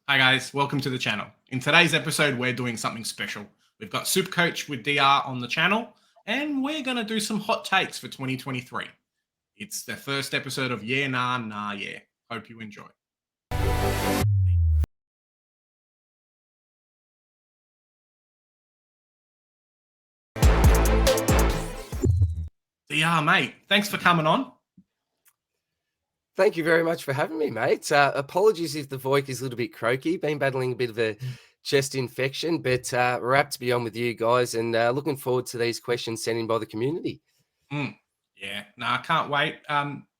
Hi guys, welcome to the channel. In today's episode, we're doing something special. We've got Supercoach with DR on the channel, and we're going to do some hot takes for 2023. It's the first episode of Yeah, Nah, Nah, Yeah. Hope you enjoy. DR, mate, thanks for coming on. Thank you very much for having me, mate. Apologies if the voice is a little bit croaky. Been battling a bit of a chest infection, but we're apt to be on with you guys and looking forward to these questions sent in by the community. Yeah, I can't wait.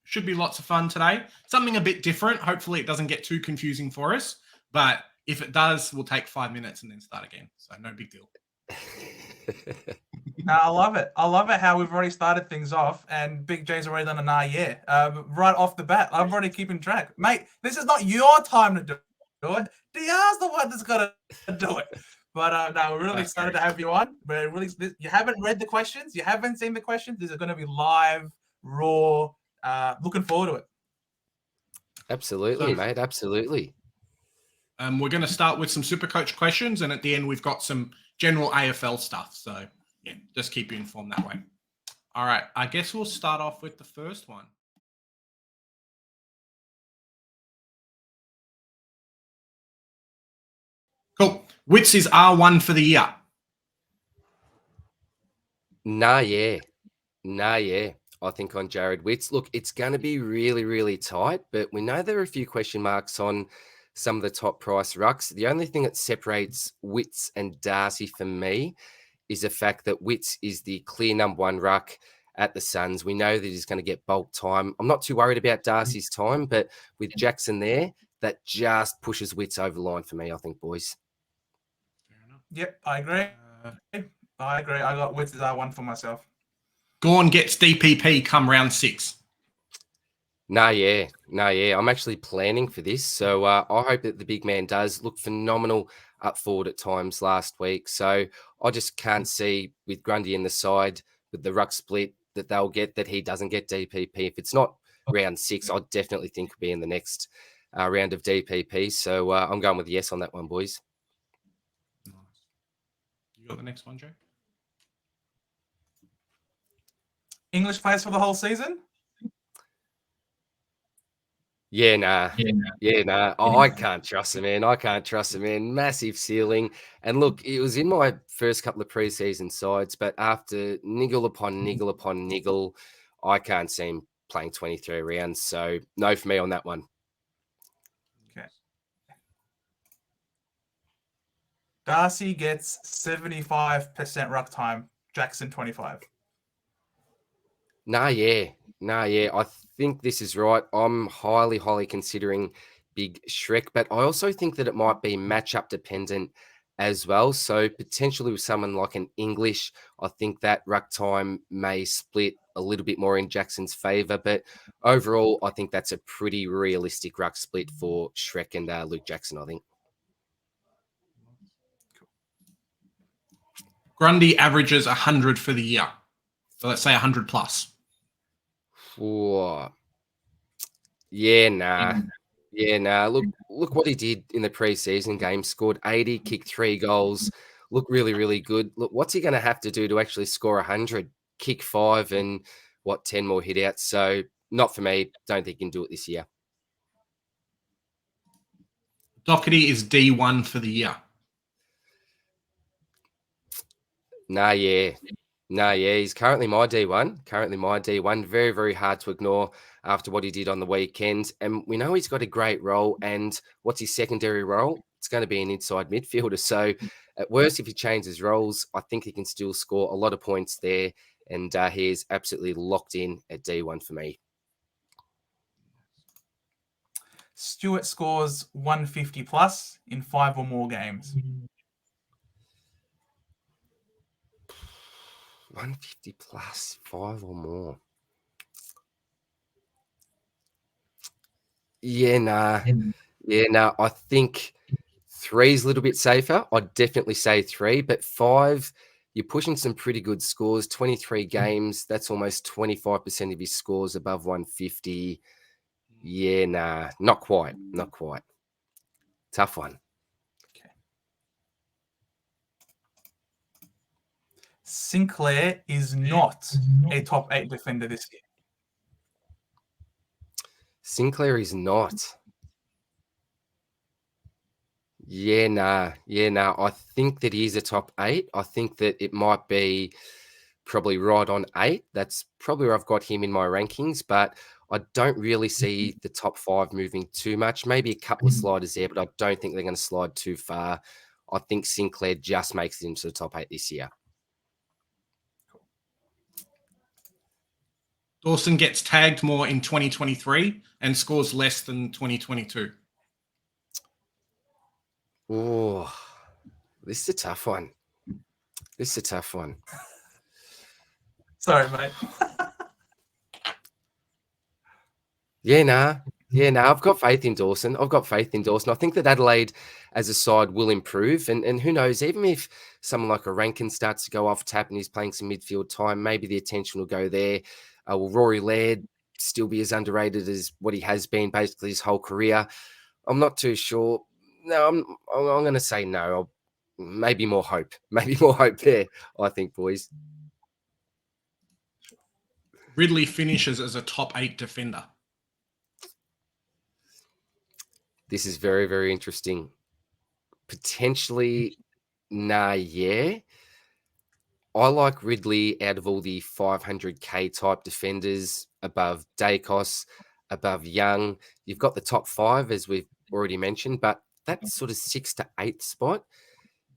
Should be lots of fun today. Something a bit different. Hopefully it doesn't get too confusing for us, but if it does, we'll take 5 minutes and then start again. So no big deal. No, I love it. I love it how we've already started things off and Big J's already done a nah, yeah. Right off the bat, I'm already keeping track. Mate, this is not your time to do it. DR's the one that's got to do it. But no, we're really excited to have you on. You haven't read the questions. You haven't seen the questions. These are going to be live, raw. Looking forward to it. Absolutely, mate. Absolutely. We're going to start with some Supercoach questions, and at the end, we've got some general AFL stuff. So, yeah, just keep you informed that way. All right, I guess we'll start off with the first one. Cool. Wits is R1 for the year. Nah, yeah. I think on Jared Witts. Look, it's going to be really, really tight, but we know there are a few question marks on some of the top price rucks. The only thing that separates Witts and Darcy for me is the fact that Witts is the clear number one ruck at the Suns. We know that he's going to get bulk time. I'm not too worried about Darcy's time, but with Jackson there, that just pushes Witts over the line for me, I think, boys. Fair enough. Yep, I agree. I got Witts as R1 for myself. Gorn gets DPP come round 6. No, yeah. I'm actually planning for this. So I hope that the big man does look phenomenal up forward at times last week. So I just can't see with Grundy in the side with the ruck split that they'll get that he doesn't get DPP. If it's not round 6, I definitely think it'll be in the next round of DPP. So I'm going with yes on that one, boys. Nice. You got the next one, Joe? English players for the whole season? Yeah, nah. I can't trust him, man. Massive ceiling. And look, it was in my first couple of preseason sides, but after niggle upon niggle, I can't see him playing 23 rounds. So no for me on that one. Okay. Darcy gets 75% ruck time. Jackson 25. Nah, yeah. I think this is right. I'm highly considering Big Shrek, but I also think that it might be matchup dependent as well. So potentially with someone like an English, I think that ruck time may split a little bit more in Jackson's favor. But overall, I think that's a pretty realistic ruck split for Shrek and Luke Jackson, I think. Grundy averages 100 for the year. So let's say 100 plus. Whoa. Yeah, nah. Look what he did in the preseason game. Scored 80, kicked 3 goals. Look really good. Look, what's he going to have to do to actually score 100? Kick 5 and 10 more hit outs. So not for me. Don't think he can do it this year. Doherty is D1 for the year. Nah, yeah. He's currently my D1. Very hard to ignore after what he did on the weekend. And we know he's got a great role. And what's his secondary role? It's going to be an inside midfielder. So at worst, if he changes roles, I think he can still score a lot of points there. And he is absolutely locked in at D1 for me. Stewart scores 150 plus in 5 or more games. 150 plus, 5 or more. Yeah, nah. I think 3 is a little bit safer. I'd definitely say 3, but 5, you're pushing some pretty good scores. 23 games, that's almost 25% of his scores above 150. Yeah, nah, not quite. Tough one. Sinclair is not a top 8 defender this year. Sinclair is not. Yeah, nah. I think that he is a top 8. I think that it might be probably right on 8. That's probably where I've got him in my rankings, but I don't really see the top 5 moving too much. Maybe a couple of sliders there, but I don't think they're going to slide too far. I think Sinclair just makes it into the top 8 this year. Dawson gets tagged more in 2023 and scores less than 2022. Oh, this is a tough one. Sorry, mate. Yeah, nah. I've got faith in Dawson. I think that Adelaide as a side will improve. And who knows, even if someone like a Rankin starts to go off tap and he's playing some midfield time, maybe the attention will go there. Will Rory Laird still be as underrated as what he has been basically his whole career? I'm not too sure. No, I'm going to say no. Maybe more hope. There, I think, boys. Ridley finishes as a top 8 defender. This is very, very interesting. Potentially, yeah. I like Ridley out of all the 500k type defenders above Dacos, above Young. You've got the top 5, as we've already mentioned, but that sort of 6 to 8 spot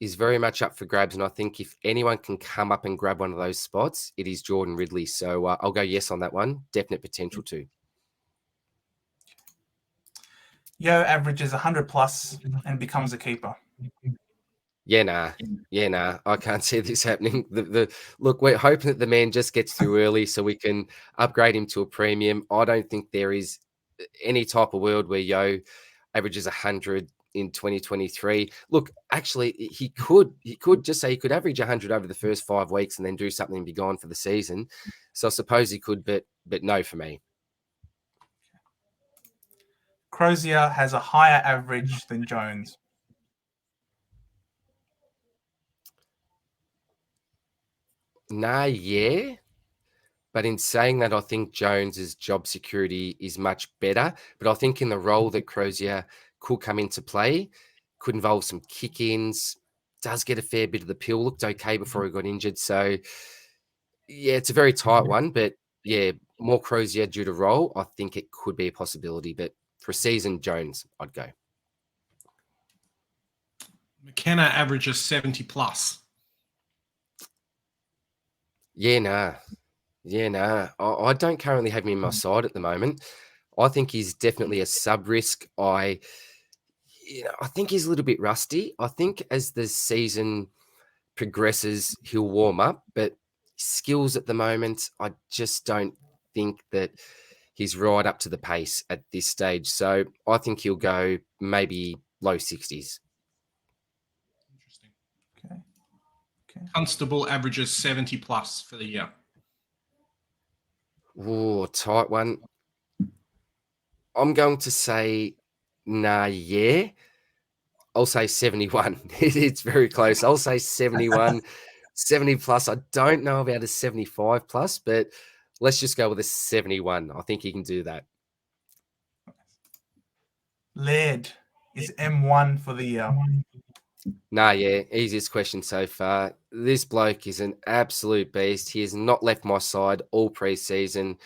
is very much up for grabs. And I think if anyone can come up and grab one of those spots, it is Jordan Ridley. So I'll go yes on that one. Definite potential too. Yo averages 100 plus and becomes a keeper. Yeah, nah. I can't see this happening. Look, we're hoping that the man just gets through early so we can upgrade him to a premium. I don't think there is any type of world where Yo averages 100 in 2023. Look, actually, he could just say he could average 100 over the first 5 weeks and then do something and be gone for the season. So I suppose he could, but no for me. Crozier has a higher average than Jones. Nah, yeah. But in saying that, I think Jones's job security is much better. But I think in the role that Crozier could come into play, could involve some kick-ins, does get a fair bit of the pill, looked okay before he got injured. So, yeah, it's a very tight one. But, yeah, more Crozier due to role, I think it could be a possibility. But for a season, Jones, I'd go. McKenna averages 70 plus. Yeah, nah. I don't currently have him in my side at the moment. I think he's definitely a sub-risk. I think he's a little bit rusty. I think as the season progresses, he'll warm up, but skills at the moment, I just don't think that he's right up to the pace at this stage. So I think he'll go maybe low 60s. Interesting. Okay. Constable averages 70 plus for the year. Oh, tight one. I'm going to say, nah, yeah. I'll say 71. It's very close. I'll say 71, 70 plus. I don't know about a 75 plus, but let's just go with a 71. I think he can do that. Laird is M1 for the year. Nah, yeah. Easiest question so far. This bloke is an absolute beast. He has not left my side all preseason.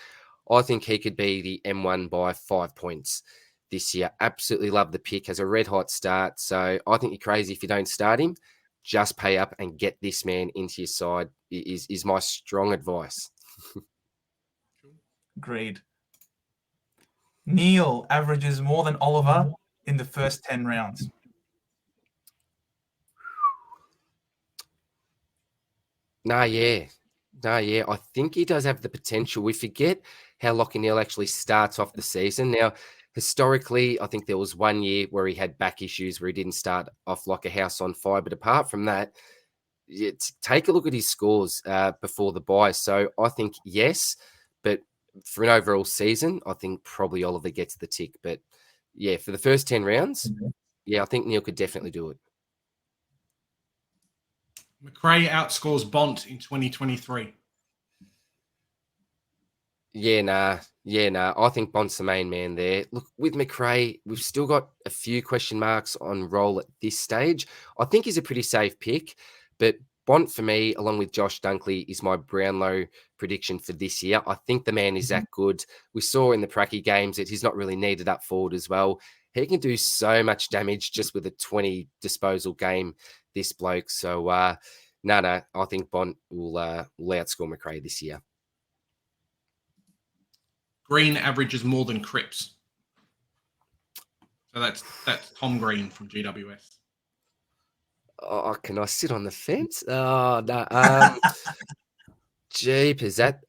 I think he could be the M1 by 5 points this year. Absolutely love the pick. Has a red hot start. So I think you're crazy if you don't start him. Just pay up and get this man into your side is my strong advice. Agreed. Neil averages more than Oliver in the first 10 rounds. Nah, yeah. I think he does have the potential. We forget how Lachie Neale actually starts off the season. Now, historically, I think there was 1 year where he had back issues where he didn't start off like a house on fire. But apart from that, take a look at his scores before the bye. So I think yes, but for an overall season, I think probably Oliver gets the tick. But yeah, for the first 10 rounds, Yeah, I think Neil could definitely do it. McRae outscores Bont in 2023. Yeah, nah. I think Bont's the main man there. Look, with McRae, we've still got a few question marks on role at this stage. I think he's a pretty safe pick, but Bont for me, along with Josh Dunkley, is my Brownlow prediction for this year. I think the man is that good. We saw in the Pracky games that he's not really needed up forward as well. He can do so much damage just with a 20 disposal game, this bloke. So, no, I think Bont will outscore McRae this year. Green averages more than Cripps. So that's Tom Green from GWS. Oh, can I sit on the fence? Oh, no. Jeepers, that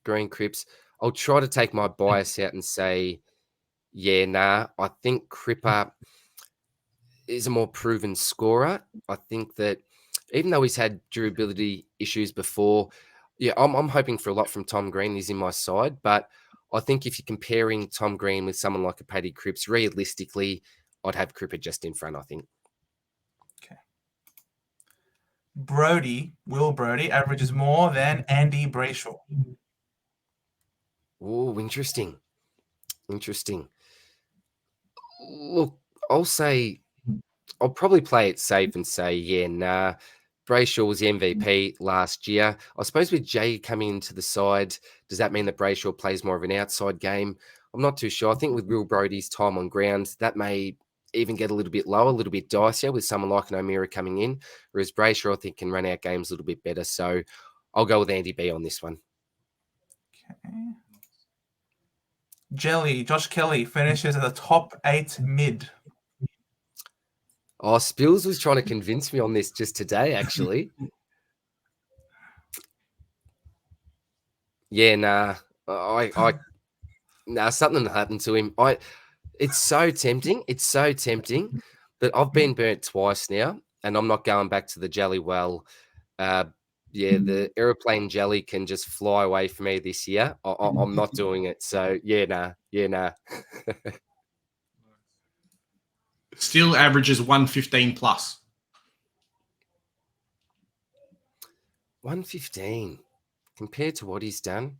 Green Cripps. I'll try to take my bias out and say, yeah, nah. I think Cripper is a more proven scorer. I think that even though he's had durability issues before, yeah, I'm hoping for a lot from Tom Green. He's in my side, but I think if you're comparing Tom Green with someone like a Paddy Cripps, realistically, I'd have Cripper just in front, I think. Okay. Will Brodie averages more than Andy Brayshaw. Oh, interesting. Look, I'll probably play it safe and say, yeah, nah. Brayshaw was the MVP last year. I suppose with Jay coming into the side, does that mean that Brayshaw plays more of an outside game? I'm not too sure. I think with Will Brodie's time on ground, that may even get a little bit lower, a little bit dicier with someone like an O'Meara coming in, whereas Brayshaw, I think, can run out games a little bit better. So I'll go with Andy B on this one. Okay. Josh Kelly finishes at the top 8 mid. Oh, Spills was trying to convince me on this just today, actually. Yeah, nah. Something happened to him. It's so tempting. But I've been burnt twice now, and I'm not going back to the jelly well. The aeroplane jelly can just fly away from me this year. I'm not doing it. So yeah, nah. Still averages 115 plus. 115 compared to what he's done.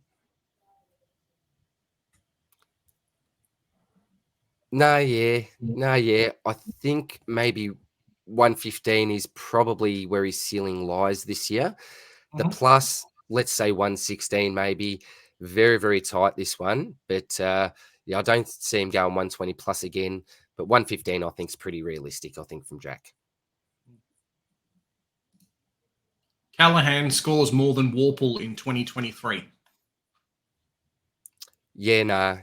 I think maybe 115 is probably where his ceiling lies this year. The plus, let's say 116 maybe. Very, very tight, this one. But I don't see him going 120 plus again. But 115, I think, is pretty realistic, I think, from Jack. Callahan scores more than Warple in 2023. Yeah, nah.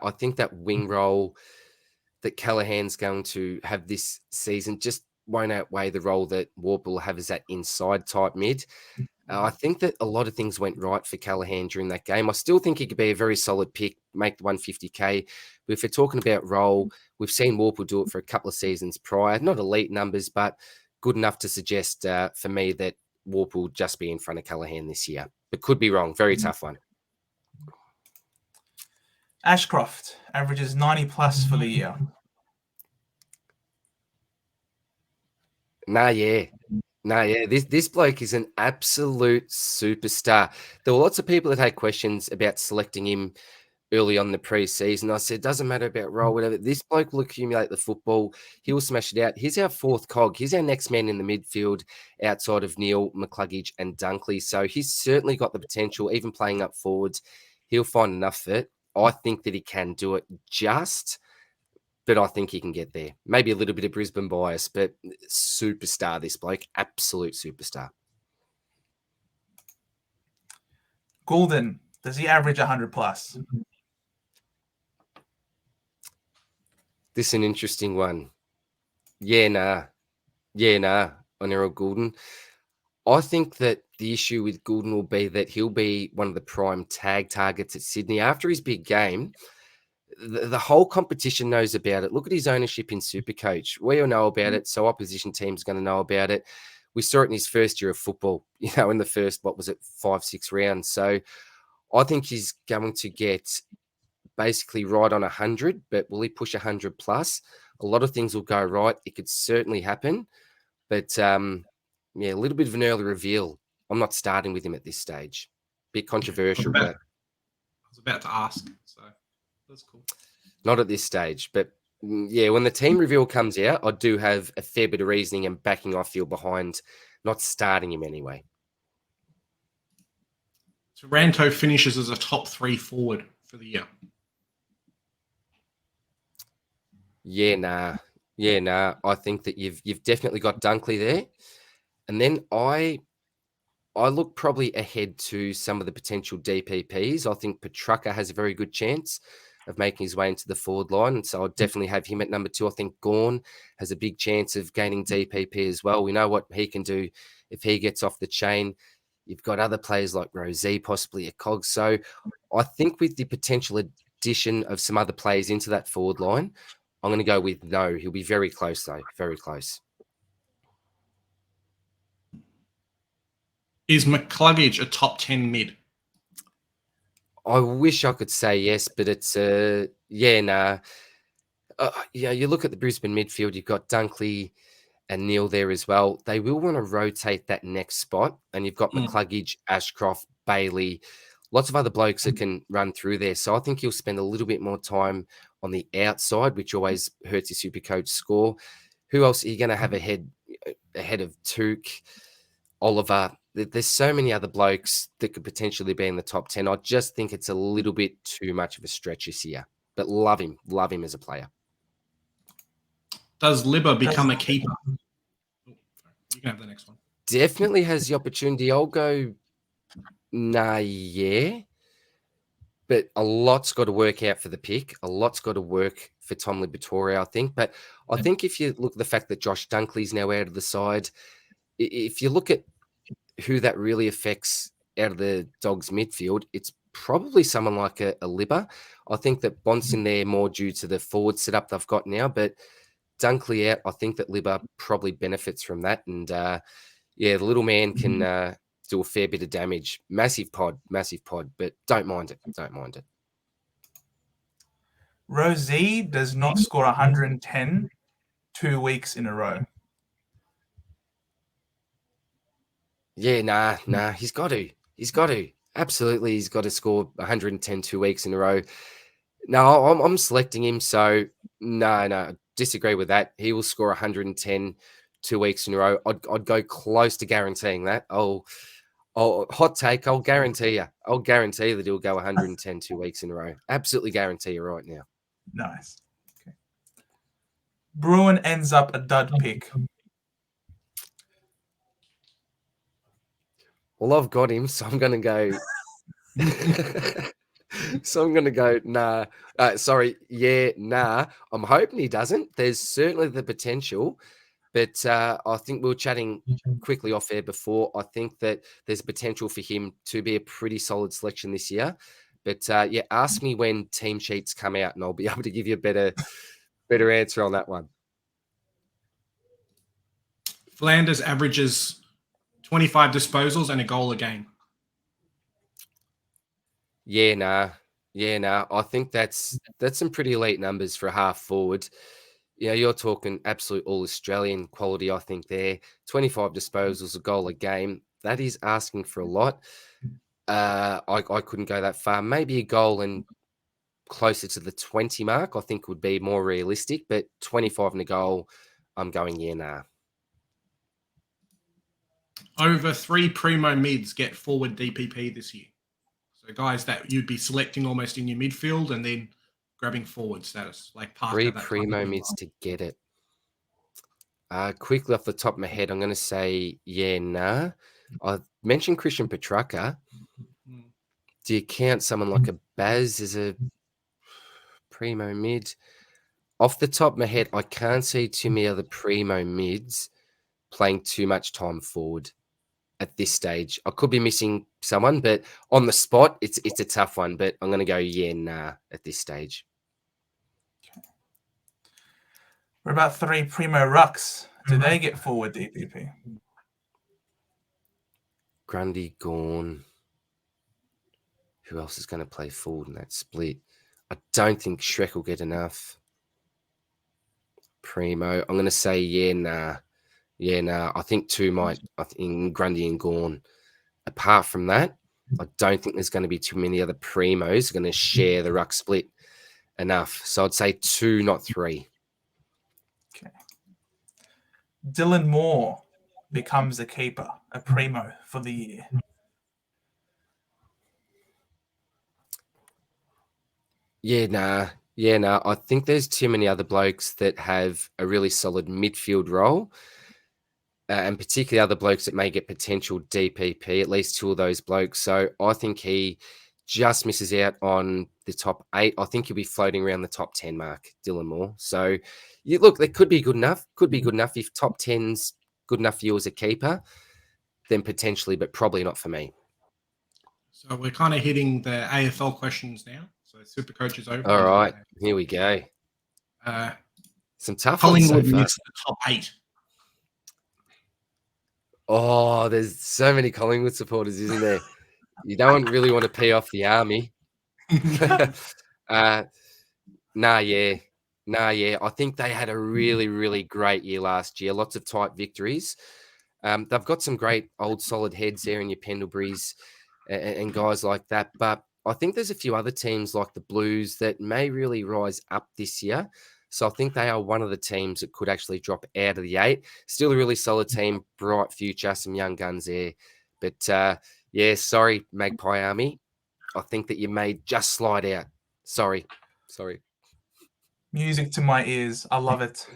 I think that wing role that Callahan's going to have this season just won't outweigh the role that Warple will have as that inside type mid. I think that a lot of things went right for Callahan during that game. I still think he could be a very solid pick, make the 150K. But if we're talking about role, we've seen Warple do it for a couple of seasons prior. Not elite numbers, but good enough to suggest for me that Warple will just be in front of Callahan this year. But could be wrong. Very tough one. Ashcroft averages 90 plus for the year. This bloke is an absolute superstar. There were lots of people that had questions about selecting him early on in the preseason. I said, doesn't matter about role, whatever. This bloke will accumulate the football. He will smash it out. He's our fourth cog. He's our next man in the midfield outside of Neil, McCluggage and Dunkley. So he's certainly got the potential, even playing up forwards. He'll find enough of it. I think that he can do it but I think he can get there. Maybe a little bit of Brisbane bias, but superstar, this bloke. Absolute superstar. Goulden, does he average 100 plus? This is an interesting one. Yeah, nah. On Errol Goulden. I think that the issue with Goulden will be that he'll be one of the prime tag targets at Sydney. After his big game, the whole competition knows about it. Look at his ownership in Supercoach. We all know about it, so opposition teams are going to know about it. We saw it in his first year of football, in the first, 5-6 rounds. So I think he's going to get basically right on 100, but will he push 100 plus? A lot of things will go right. It could certainly happen. But, yeah, a little bit of an early reveal. I'm not starting with him at this stage. Bit controversial, but I was about to ask, so that's cool. not at this stage. But, yeah, when the team reveal comes out, I do have a fair bit of reasoning and backing I feel behind not starting him anyway. Taranto finishes as a top 3 forward for the year. Yeah, nah. I think that you've definitely got Dunkley there. And then I look probably ahead to some of the potential DPPs. I think Petrarca has a very good chance of making his way into the forward line. And so I'll definitely have him at number 2. I think Gawn has a big chance of gaining DPP as well. We know what he can do if he gets off the chain. You've got other players like Rosie, possibly a cog. So I think with the potential addition of some other players into that forward line, I'm going to go with no. He'll be very close, though. Very close. Is McCluggage a top 10 mid? I wish I could say yes, but it's nah. Yeah, you look at the Brisbane midfield, you've got Dunkley and Neil there as well. They will want to rotate that next spot, and you've got McCluggage, Ashcroft, Bailey, lots of other blokes that can run through there. So I think he'll spend a little bit more time on the outside, which always hurts your Supercoach score. Who else are you going to have ahead of Took, Oliver? There's so many other blokes that could potentially be in the top 10. I just think it's a little bit too much of a stretch this year. But love him as a player. Does Libba become a keeper? You can have the next one. Definitely has the opportunity. I'll go, nah, yeah. But a lot's got to work out for the pick. A lot's got to work for Tom Liberatore, I think. But I think if you look at the fact that Josh Dunkley's now out of the side, if you look at who that really affects out of the Dogs midfield, it's probably someone like a Libba. I think that Bont's in there more due to the forward setup they've got now, but Dunkley out, I think that Libba probably benefits from that. And yeah, the little man can do a fair bit of damage. Massive pod, but don't mind it. Rosie does not score 110 2 weeks in a row. Yeah, nah. He's got to. Absolutely, he's got to score 110 2 weeks in a row. No, I'm selecting him. So no, disagree with that. He will score 110 2 weeks in a row. I'd go close to guaranteeing that. Hot take. I'll guarantee you that he'll go 110 2 weeks in a row. Absolutely guarantee you right now. Nice. Okay. Bruin ends up a dud pick. Well, I've got him, so I'm going to go. Nah. Nah. I'm hoping he doesn't. There's certainly the potential, but I think we were chatting quickly off air before. I think that there's potential for him to be a pretty solid selection this year. But yeah, ask me when team sheets come out, and I'll be able to give you a better answer on that one. Flanders averages 25 disposals and a goal a game. Yeah, nah. I think that's some pretty elite numbers for a half forward. You know, you're talking absolute all Australian quality, I think there. 25 disposals, a goal a game. That is asking for a lot. I couldn't go that far. Maybe a goal and closer to the 20 mark, I think would be more realistic. But 25 and a goal, I'm going, yeah, nah. Over 3 primo mids get forward DPP this year. So guys that you'd be selecting almost in your midfield and then grabbing forward status, like Parker. 3 primo mids to get it. Quickly off the top of my head, I'm going to say, yeah, nah. I mentioned Christian Petrarca. Do you count someone like a Baz as a primo mid? Off the top of my head, I can't see too many other primo mids playing too much time forward at this stage. I could be missing someone, but on the spot, it's a tough one. But I'm going to go, yeah, nah, at this stage. What about 3 primo rucks? Do they get forward DPP? Grundy, Gawn. Who else is going to play forward in that split? I don't think Shrek will get enough. Primo. I'm going to say, yeah, nah. Yeah, nah. I think two might, I think Grundy and Gorn. Apart from that, I don't think there's going to be too many other primos going to share the ruck split enough. So I'd say 2, not 3. Okay. Dylan Moore becomes a keeper, a primo for the year. Yeah, nah. Yeah, nah. I think there's too many other blokes that have a really solid midfield role. And particularly other blokes that may get potential DPP, at least 2 of those blokes. So I think he just misses out on the top 8. I think he'll be floating around the top 10 mark, Dylan Moore. So you look, that could be good enough. Could be good enough. If top 10's good enough for you as a keeper, then potentially, but probably not for me. So we're kind of hitting the AFL questions now. So Supercoach is over. All right, here we go. Some tough ones so Collingwood far. missed the top 8. Oh, there's so many Collingwood supporters, isn't there? You don't really want to pee off the army. Nah, yeah. I think they had a really, really great year last year. Lots of tight victories. They've got some great old solid heads there in your Pendleburys and guys like that. But I think there's a few other teams like the Blues that may really rise up this year. So I think they are one of the teams that could actually drop out of the 8. Still a really solid team, bright future, some young guns there. But yeah, sorry, Magpie Army. I think that you may just slide out. Sorry. Music to my ears. I love it.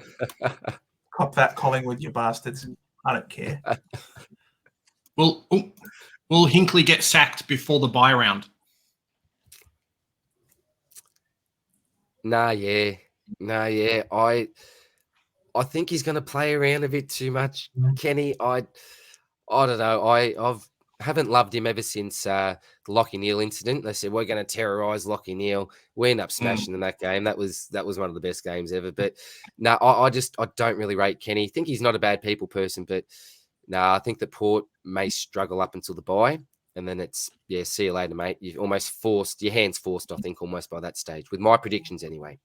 Cop that, Collingwood, you bastards. I don't care. Will Hinkley get sacked before the bye round? Nah, yeah. I think he's going to play around a bit too much, Kenny. I don't know. I haven't loved him ever since the Lachie Neale incident. They said we're going to terrorise Lachie Neale. We end up smashing in that game. That was one of the best games ever. But no, I don't really rate Kenny. I think he's not a bad people person, but no, I think that Port may struggle up until the bye. And then it's, yeah, see you later, mate. You've almost forced, your hand's forced, I think, almost by that stage, with my predictions anyway.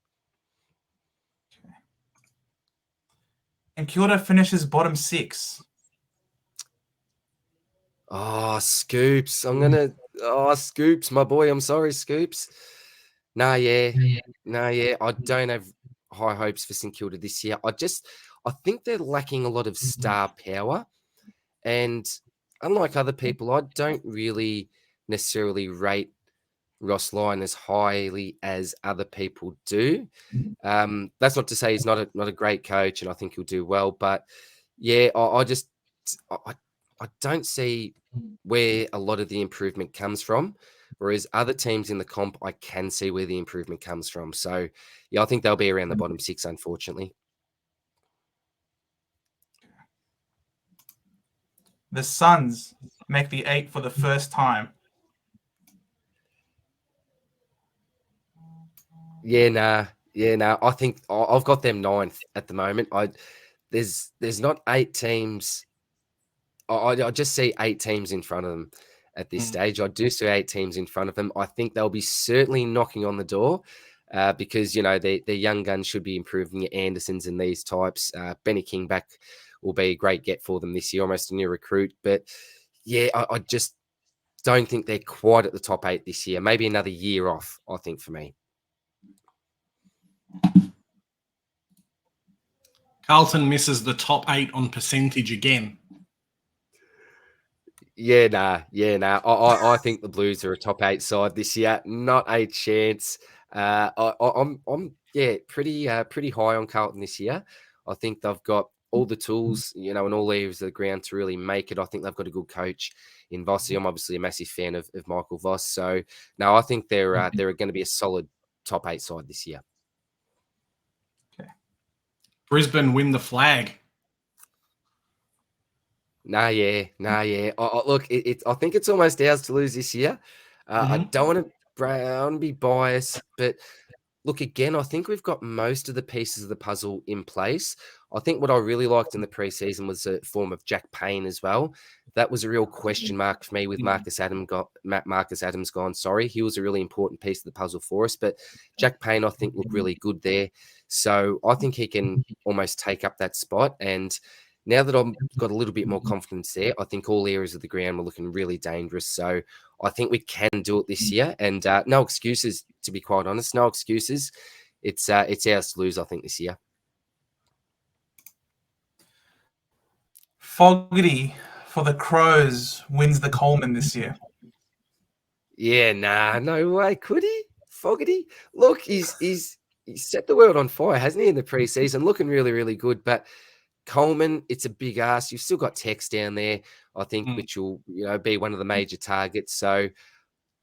And Kilda finishes bottom 6. Oh, Scoops. Scoops, my boy. I'm sorry, Scoops. Nah, yeah. I don't have high hopes for St Kilda this year. I think they're lacking a lot of star power. And unlike other people, I don't really necessarily rate Ross Lyon as highly as other people do. That's not to say he's not a great coach, and I think he'll do well. But yeah, I don't see where a lot of the improvement comes from. Whereas other teams in the comp, I can see where the improvement comes from. So yeah, I think they'll be around the bottom 6, unfortunately. The Suns make the 8 for the first time. Yeah, nah. I think I've got them 9th at the moment. There's not 8 teams. I just see 8 teams in front of them at this stage. I do see 8 teams in front of them. I think they'll be certainly knocking on the door because, you know, their young guns should be improving. Your Andersons and these types. Benny King back will be a great get for them this year, almost a new recruit. But yeah, I just don't think they're quite at the top 8 this year. Maybe another year off, I think, for me. Carlton misses the top 8 on percentage again. Yeah, nah. I think the Blues are a top 8 side this year. Not a chance. I'm pretty high on Carlton this year. I think they've got all the tools, you know, in all areas of the ground to really make it. I think they've got a good coach in Vossi. I'm obviously a massive fan of Michael Voss. So no, I think they're going to be a solid top 8 side this year. Okay. Brisbane win the flag. Nah, yeah. Look, I think it's almost ours to lose this year. I don't want to be biased, but look, again, I think we've got most of the pieces of the puzzle in place. I think what I really liked in the preseason was a form of Jack Payne as well. that was a real question mark for me with Marcus Adams gone. Sorry, he was a really important piece of the puzzle for us. But Jack Payne, I think, looked really good there. So I think he can almost take up that spot. And now that I've got a little bit more confidence there, I think all areas of the ground were looking really dangerous. So I think we can do it this year. And no excuses, to be quite honest. No excuses. It's ours to lose, I think, this year. Fogarty for the Crows wins the Coleman this year. Yeah, nah, no way. Could he? Fogarty? Look, he's set the world on fire, hasn't he, in the preseason? Looking really, really good. But Coleman, it's a big ask. You've still got Tex down there, I think, which will be one of the major targets. So,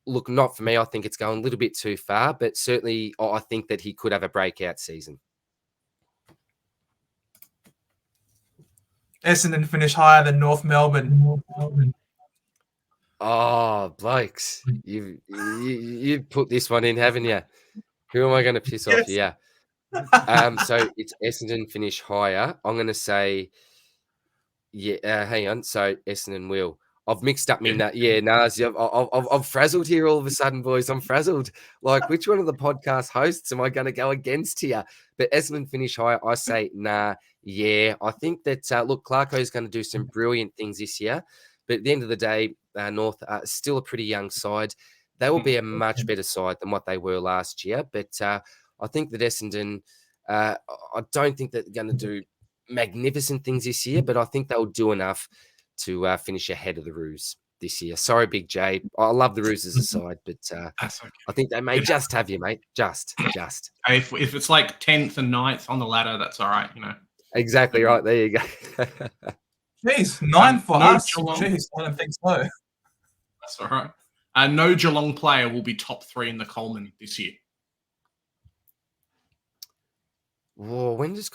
look, not for me. I think it's going a little bit too far, but certainly I think that he could have a breakout season. Essendon finish higher than North Melbourne. Oh, blokes, you put this one in, haven't you? Who am I going to piss off here? So it's Essendon finish higher. I'm going to say, hang on. So Essendon will. I've mixed up me. I've frazzled here all of a sudden, boys. I'm frazzled. Like, which one of the podcast hosts am I going to go against here? But Essendon finish higher. I say, nah, yeah. I think that, look, Clarko is going to do some brilliant things this year. But at the end of the day, North are still a pretty young side. They will be a much better side than what they were last year. But I think that Essendon, I don't think that they're going to do magnificent things this year, but I think they'll do enough to finish ahead of the Roos this year. Sorry, Big J. I love the Roos as a side, but That's okay. I think they may just have you, mate. Just. If it's like 10th and 9th on the ladder, that's all right, Exactly right. There you go. Jeez, 9 for us. Geelong. Jeez, I don't think so. That's all right. No Geelong player will be top 3 in the Coleman this year. Whoa, when does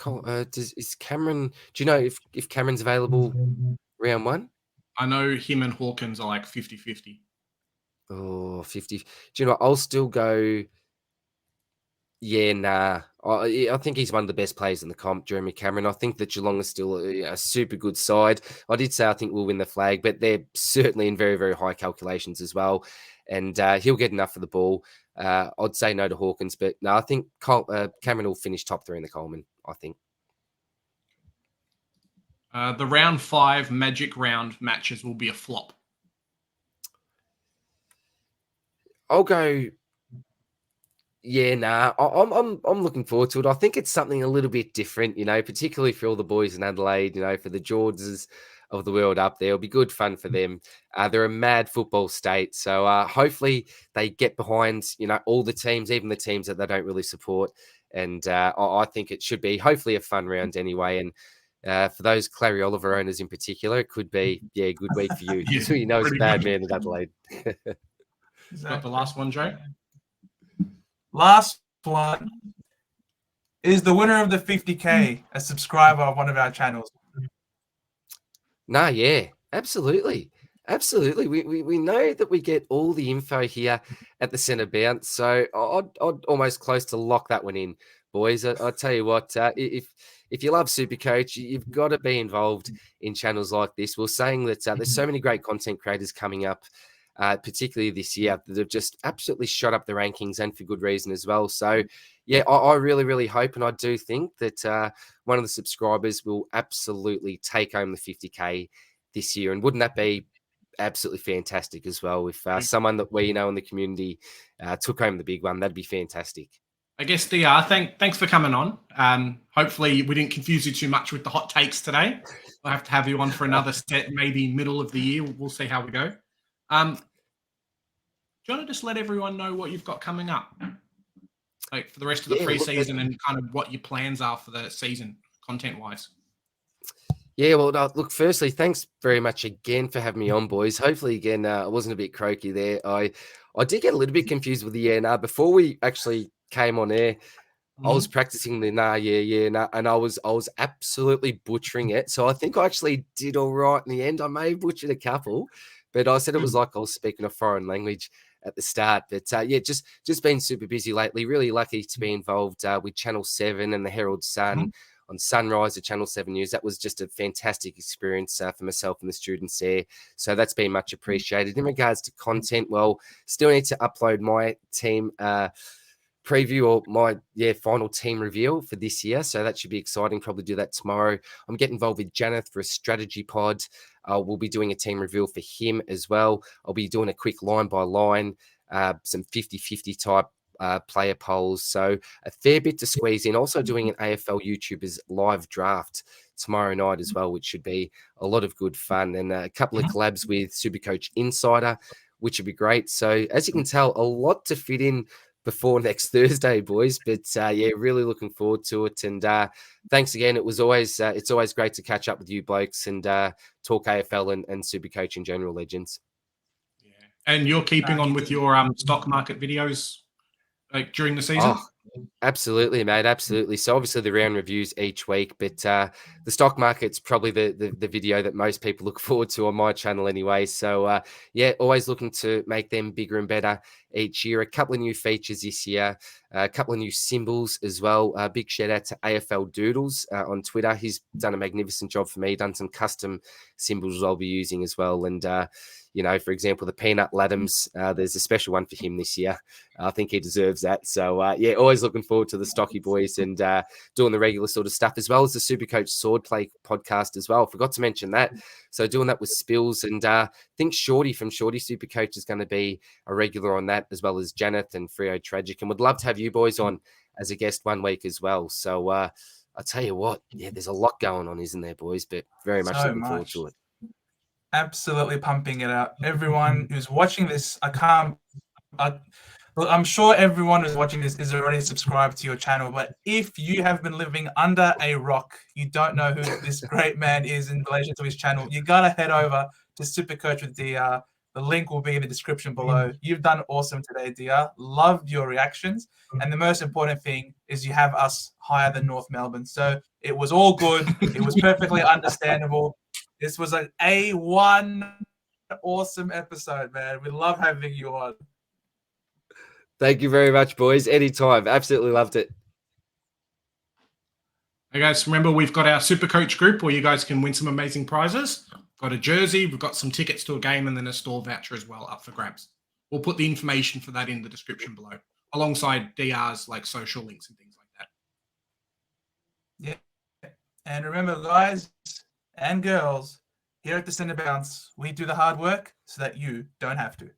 is Cameron? Do you know if Cameron's available round 1? I know him and Hawkins are like 50-50. Oh, 50. Do you know, I'll still go. Yeah, nah. I think he's one of the best players in the comp, Jeremy Cameron. I think that Geelong is still a super good side. I did say I think we'll win the flag, but they're certainly in very, very high calculations as well. And he'll get enough for the ball. I'd say no to Hawkins, but no, I think Cameron will finish top 3 in the Coleman, I think. The round 5 magic round matches will be a flop. I'll go. Yeah, nah. I'm looking forward to it. I think it's something a little bit different, particularly for all the boys in Adelaide, for the Georges of the world up there. It'll be good fun for them. They're a mad football state. So hopefully they get behind, all the teams, even the teams that they don't really support. And I think it should be hopefully a fun round anyway. And for those Clary Oliver owners in particular, it could be, a good week for you. Yeah, So he's a bad man in Adelaide. Got the last one, Joe? Last one is the winner of the 50K, a subscriber of one of our channels. Nah, yeah, absolutely. Absolutely. We know that we get all the info here at the centre bounce. So I'd almost close to lock that one in, boys. I'll tell you what, if you love Supercoach, you've got to be involved in channels like this. We're saying that there's so many great content creators coming up, particularly this year, that have just absolutely shot up the rankings, and for good reason as well. So, yeah, I really, really hope, and I do think that one of the subscribers will absolutely take home the 50K this year. And wouldn't that be absolutely fantastic as well if someone that we know in the community took home the big one? That'd be fantastic. I guess, DR, thanks for coming on. Hopefully we didn't confuse you too much with the hot takes today. We'll have to have you on for another set, maybe middle of the year. We'll see how we go. Do you want to just let everyone know what you've got coming up? Like for the rest of the preseason and kind of what your plans are for the season, content-wise. Yeah, well, look, firstly, thanks very much again for having me on, boys. Hopefully, again, I wasn't a bit croaky there. I did get a little bit confused with the nah. Before we actually came on air, I was practicing the nah, and I was absolutely butchering it. So I think I actually did all right in the end. I may have butchered a couple, but I said it was like I was speaking a foreign language at the start. But yeah, just been super busy lately. Really lucky to be involved with Channel 7 and the Herald Sun on Sunrise, the Channel 7 News. That was just a fantastic experience for myself and the students there. So that's been much appreciated. In regards to content, well, still need to upload my team preview or my final team reveal for this year. So that should be exciting. Probably do that tomorrow. I'm getting involved with Janeth for a strategy pod. We'll be doing a team reveal for him as well. I'll be doing a quick line by line, some 50-50 type player polls. So a fair bit to squeeze in. Also doing an AFL YouTubers live draft tomorrow night as well, which should be a lot of good fun. And a couple of collabs with Supercoach Insider, which would be great. So as you can tell, a lot to fit in before next Thursday, boys. But really looking forward to it. And thanks again. It's always great to catch up with you blokes and talk AFL and Supercoach in general, legends. Yeah. And you're keeping on with your stock market videos like during the season? Oh, absolutely, mate. Absolutely. So obviously the round reviews each week, but the stock market's probably the video that most people look forward to on my channel anyway. So always looking to make them bigger and better each year. A couple of new features this year, a couple of new symbols as well. Big shout out to AFL Doodles on Twitter. He's done a magnificent job for me, done some custom symbols I'll be using as well. And for example, the Peanut Laddams, there's a special one for him this year. I think he deserves that. So, always looking forward to the Stocky Boys and doing the regular sort of stuff, as well as the Supercoach Swordplay podcast as well. Forgot to mention that. So doing that with Spills, and I think Shorty from Shorty Supercoach is going to be a regular on that, as well as Janeth and Frio Tragic. And would love to have you boys on as a guest one week as well. So I'll tell you what, there's a lot going on, isn't there, boys? But very much looking forward to it. Absolutely pumping it out. Everyone who's watching this, I'm sure everyone who's watching this is already subscribed to your channel, but if you have been living under a rock, you don't know who this great man is in relation to his channel, you gotta head over to Supercoach with DR. The link will be in the description below. You've done awesome today, DR. Loved your reactions. And the most important thing is you have us higher than North Melbourne. So it was all good. It was perfectly understandable. This was an A1 awesome episode, man. We love having you on. Thank you very much, boys. Anytime. Absolutely loved it. Hey guys, remember we've got our Supercoach group where you guys can win some amazing prizes. Got a jersey, we've got some tickets to a game, and then a store voucher as well up for grabs. We'll put the information for that in the description below, alongside DR's like social links and things like that. Yeah. And remember, guys and girls, here at the Centre Bounce, we do the hard work so that you don't have to.